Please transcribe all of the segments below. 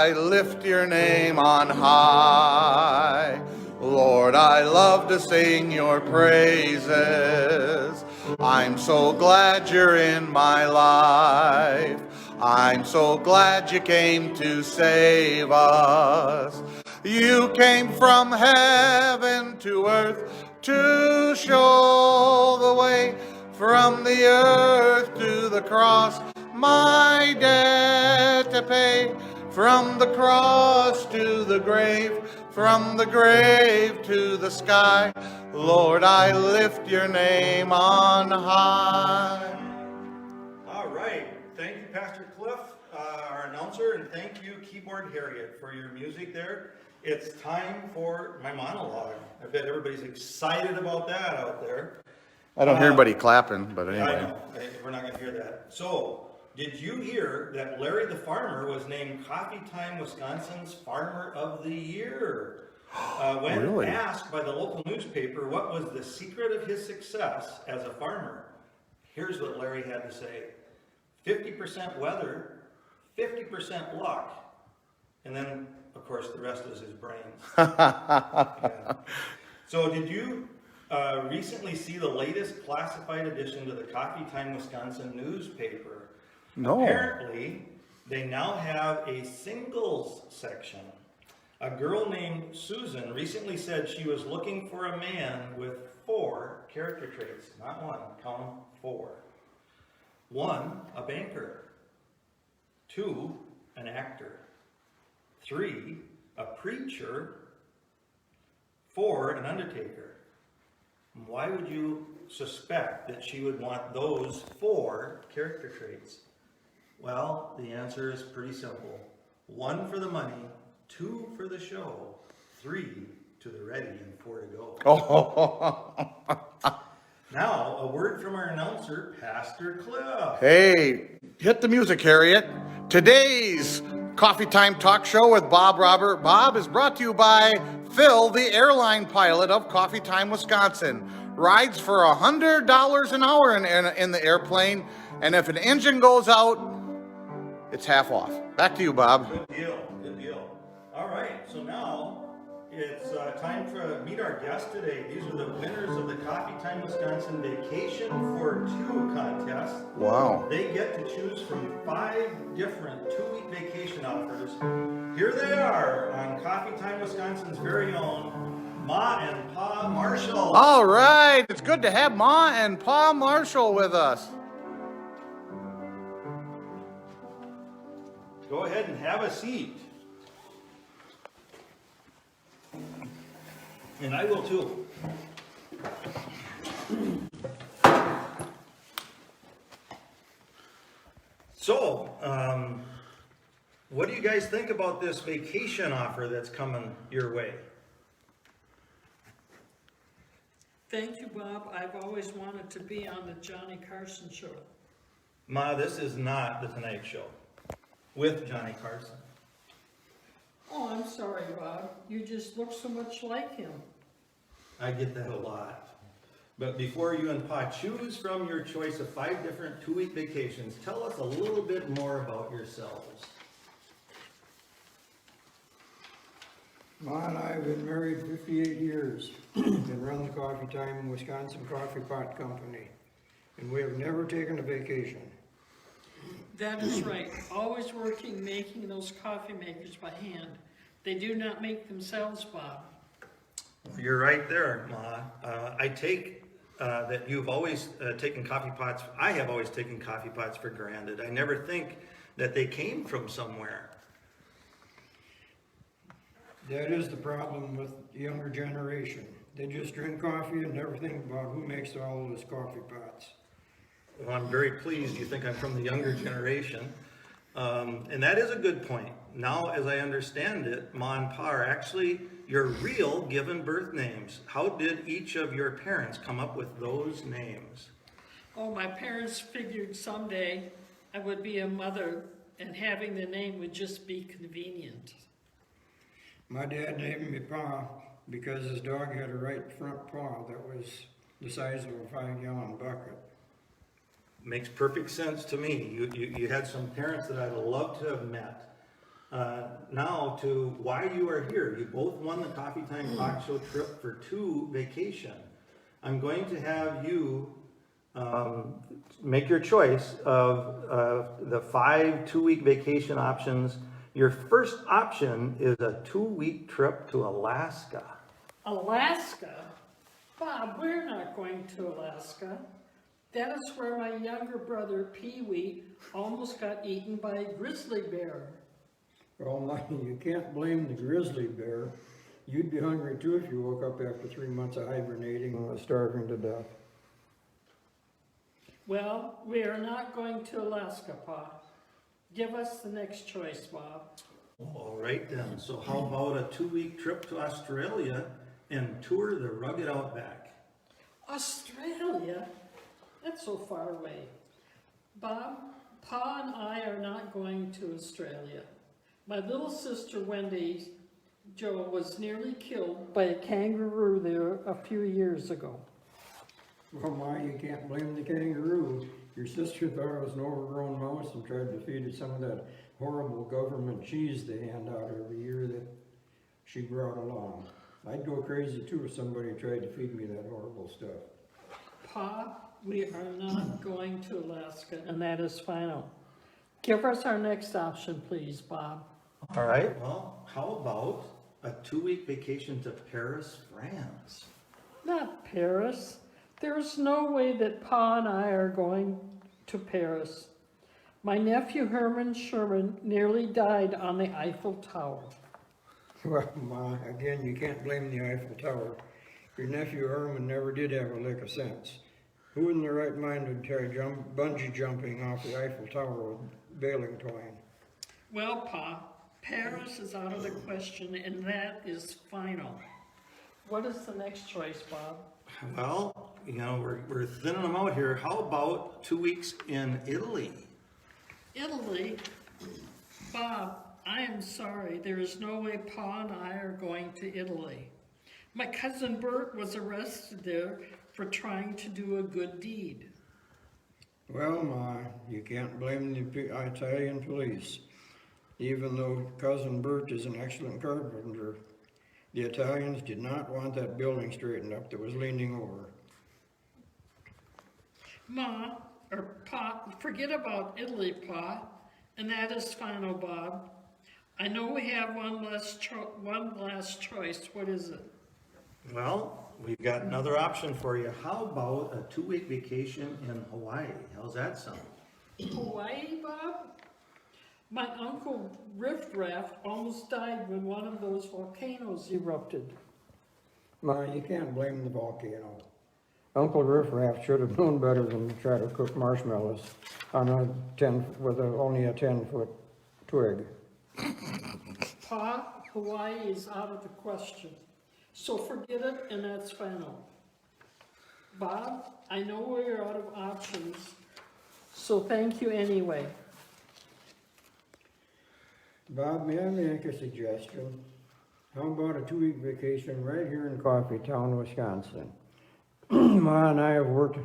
I lift your name on high. Lord, I love to sing your praises. I'm so glad you're in my life. I'm so glad you came to save us. You came from heaven to earth to show the way, from the earth to the cross, my debt to pay. From the cross to the grave, from the grave to the sky, Lord, I lift your name on high. All right. Thank you, Pastor Cliff, our announcer, and thank you, Keyboard Harriet, for your music there. It's time for my monologue. I bet everybody's excited about that out there. I don't hear anybody clapping, but anyway. I know. We're not going to hear that. So, did you hear that Larry the Farmer was named Coffee Time, Wisconsin's Farmer of the Year? When Really? asked by the local newspaper what was the secret of his success as a farmer, here's what Larry had to say. 50% weather, 50% luck, and then, of course, the rest is his brains. Yeah. So did you recently see the latest classified edition to the Coffee Time Wisconsin newspaper? No. Apparently, they now have a singles section. A girl named Susan recently said she was looking for a man with 4 character traits. Not one, count them, 4. 1, a banker. 2, an actor. 3, a preacher. 4, an undertaker. Why would you suspect that she would want those 4 character traits? Well, the answer is pretty simple. 1 for the money, 2 for the show, 3 to the ready, and 4 to go. Now, a word from our announcer, Pastor Cliff. Hey, hit the music, Harriet. Today's Coffee Time Talk Show with Bob Robert. Bob is brought to you by Phil, the airline pilot of Coffee Time, Wisconsin. Rides for $100 an hour in the airplane, and if an engine goes out, it's half off. Back to you, Bob. Good deal, good deal. All right, so now it's time to meet our guests today. These are the winners of the Coffee Time Wisconsin Vacation for 2 contest. Wow. They get to choose from 5 different 2-week vacation offers. Here they are on Coffee Time Wisconsin's very own Ma and Pa Marshall. All right, it's good to have Ma and Pa Marshall with us. Go ahead and have a seat. And I will too. So, what do you guys think about this vacation offer that's coming your way? Thank you, Bob. I've always wanted to be on the Johnny Carson show. Ma, this is not the Tonight Show with Johnny Carson. Oh, I'm sorry, Bob. You just look so much like him. I get that a lot. But before you and Pa choose from your choice of 5 different 2-week vacations, tell us a little bit more about yourselves. Ma and I have been married 58 years and run the Coffee Time Wisconsin Coffee Pot Company, and we have never taken a vacation. That is right. Always working, making those coffee makers by hand. They do not make themselves, Bob. You're right there, Ma. I take that you've always taken coffee pots. I have always taken coffee pots for granted. I never think that they came from somewhere. That is the problem with the younger generation. They just drink coffee and never think about who makes all those coffee pots. Well, I'm very pleased you think I'm from the younger generation. And that is a good point. Now, as I understand it, Ma and Pa are actually your real given birth names. How did each of your parents come up with those names? Oh, my parents figured someday I would be a mother and having the name would just be convenient. My dad named me Pa because his dog had a right front paw that was the size of a 5-gallon bucket. Makes perfect sense to me. You had some parents that I'd love to have met. now to why you are here. You both won the Coffee Time Talk Show trip for 2 vacation. I'm going to have you make your choice of the 5 2-week vacation options. Your first option is a 2-week trip to Alaska. Alaska? Bob, we're not going to Alaska. That is where my younger brother, Pee-wee, almost got eaten by a grizzly bear. Well, Mikey, you can't blame the grizzly bear. You'd be hungry too if you woke up after 3 months of hibernating and was starving to death. Well, we are not going to Alaska, Pa. Give us the next choice, Bob. All right then, so how about a 2-week trip to Australia and tour the rugged outback? Australia? That's so far away. Bob, Pa and I are not going to Australia. My little sister Wendy Jo was nearly killed by a kangaroo there a few years ago. Well, Ma, you can't blame the kangaroo. Your sister thought it was an overgrown mouse and tried to feed it some of that horrible government cheese they hand out every year that she brought along. I'd go crazy too if somebody tried to feed me that horrible stuff. Pa, we are not going to Alaska, and that is final. Give us our next option, please, Bob. All right, well, how about a 2-week vacation to Paris, France? Not Paris. There's no way that Pa and I are going to Paris. My nephew Herman Sherman nearly died on the Eiffel Tower. Well, Ma, again, you can't blame the Eiffel Tower. Your nephew Herman never did have a lick of sense. Who in their right mind would try bungee jumping off the Eiffel Tower with bailing twine? Well, Pa, Paris is out of the question, and that is final. What is the next choice, Bob? Well, you know, we're thinning them out here. How about 2 weeks in Italy? Italy? Bob, I am sorry. There is no way Pa and I are going to Italy. My cousin Bert was arrested there for trying to do a good deed. Well, Ma, you can't blame the Italian police. Even though Cousin Bert is an excellent carpenter, the Italians did not want that building straightened up that was leaning over. Ma, or Pa, forget about Italy, Pa, and that is final, Bob. I know we have one last choice. What is it? Well, we've got another option for you. How about a 2-week vacation in Hawaii? How's that sound? Hawaii, Bob? My uncle Riff Raff almost died when one of those volcanoes erupted. Ma, you can't blame the volcano. Uncle Riff Raff should have known better than to try to cook marshmallows on only a 10-foot twig. Pa, Hawaii is out of the question. So forget it, and that's final. Bob, I know we're out of options, so thank you anyway. Bob, may I make a suggestion? How about a 2-week vacation right here in Coffeetown, Wisconsin? Ma and I have worked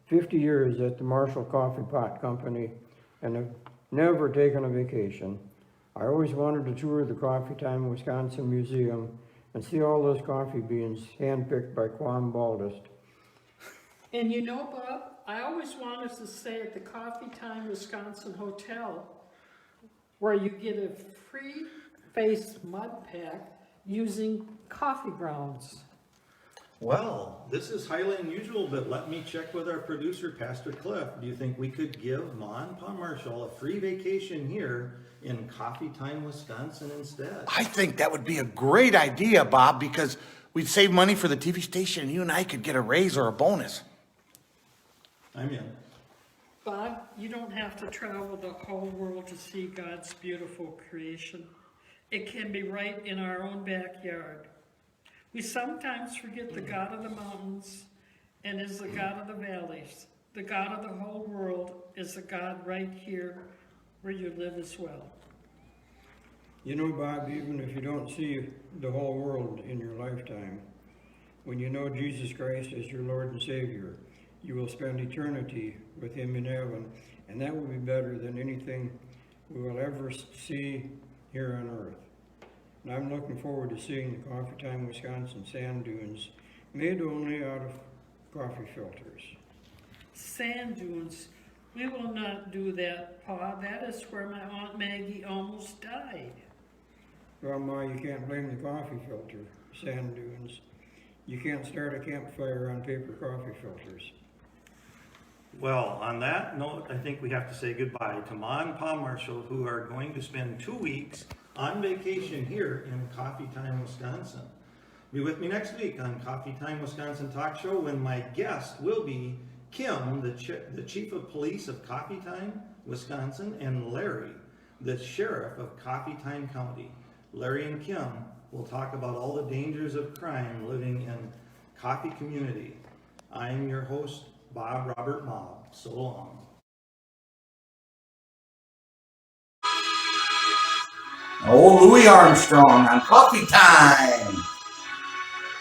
50 years at the Marshall Coffee Pot Company and have never taken a vacation. I always wanted to tour the Coffee Time Wisconsin Museum and see all those coffee beans handpicked by Quam Baldist. And you know, Bob, I always wanted to stay at the Coffee Time Wisconsin Hotel, where you get a free face mud pack using coffee grounds. Well, this is highly unusual, but let me check with our producer, Pastor Cliff. Do you think we could give Ma and Pa Marshall a free vacation here in Coffee Time, Wisconsin instead? I think that would be a great idea, Bob, because we'd save money for the TV station and you and I could get a raise or a bonus. I'm in. Bob, you don't have to travel the whole world to see God's beautiful creation. It can be right in our own backyard. We sometimes forget the God of the mountains and is the God of the valleys. The God of the whole world is the God right here where you live as well. You know, Bob, even if you don't see the whole world in your lifetime, when you know Jesus Christ as your Lord and Savior, you will spend eternity with Him in heaven, and that will be better than anything we will ever see here on earth. And I'm looking forward to seeing the Coffee Time, Wisconsin sand dunes made only out of coffee filters. Sand dunes. We will not do that, Pa. That is where my Aunt Maggie almost died. Well, Ma, you can't blame the coffee filter, sand dunes. You can't start a campfire on paper coffee filters. Well, on that note, I think we have to say goodbye to Ma and Pa Marshall, who are going to spend 2 weeks on vacation here in Coffee Time, Wisconsin. Be with me next week on Coffee Time, Wisconsin Talk Show when my guest will be Kim, the Chief of Police of Coffee Time, Wisconsin, and Larry, the Sheriff of Coffee Time County. Larry and Kim will talk about all the dangers of crime living in Coffee community. I am your host, Bob Robert Mob. So long. Oh, Louis Armstrong on Coffee Time.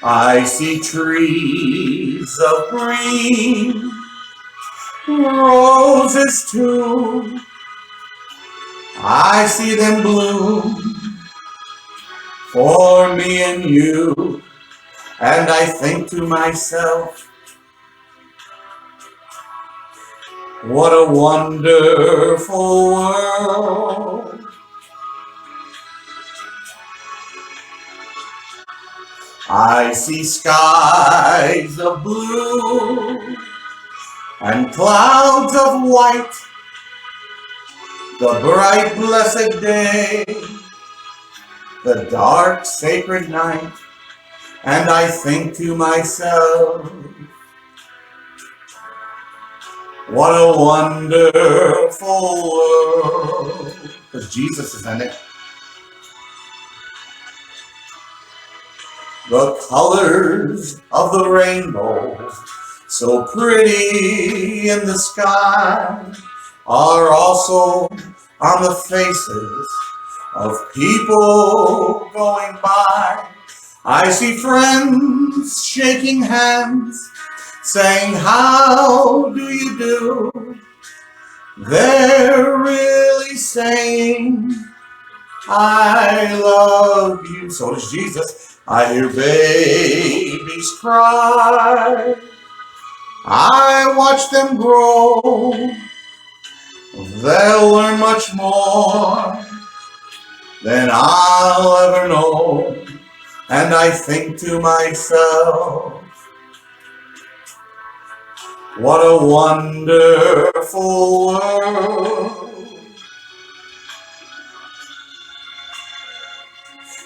I see trees of green, roses too. I see them bloom for me and you. And I think to myself, what a wonderful world. I see skies of blue and clouds of white, the bright blessed day, the dark sacred night, and I think to myself, what a wonderful world, because Jesus is in it. The colors of the rainbow, so pretty in the sky, are also on the faces of people going by. I see friends shaking hands, saying, how do you do? They're really saying, I love you. So does Jesus. I hear babies cry. I watch them grow. They'll learn much more than I'll ever know. And I think to myself, what a wonderful world.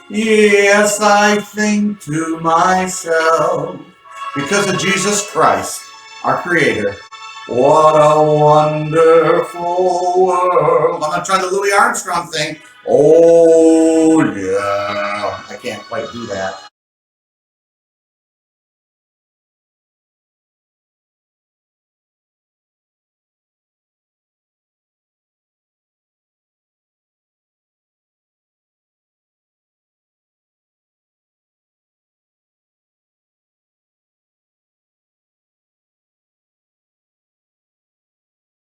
Yes, I think to myself, because of Jesus Christ, our Creator, what a wonderful world. I'm going to try the Louis Armstrong thing. Oh, yeah. I can't quite do that.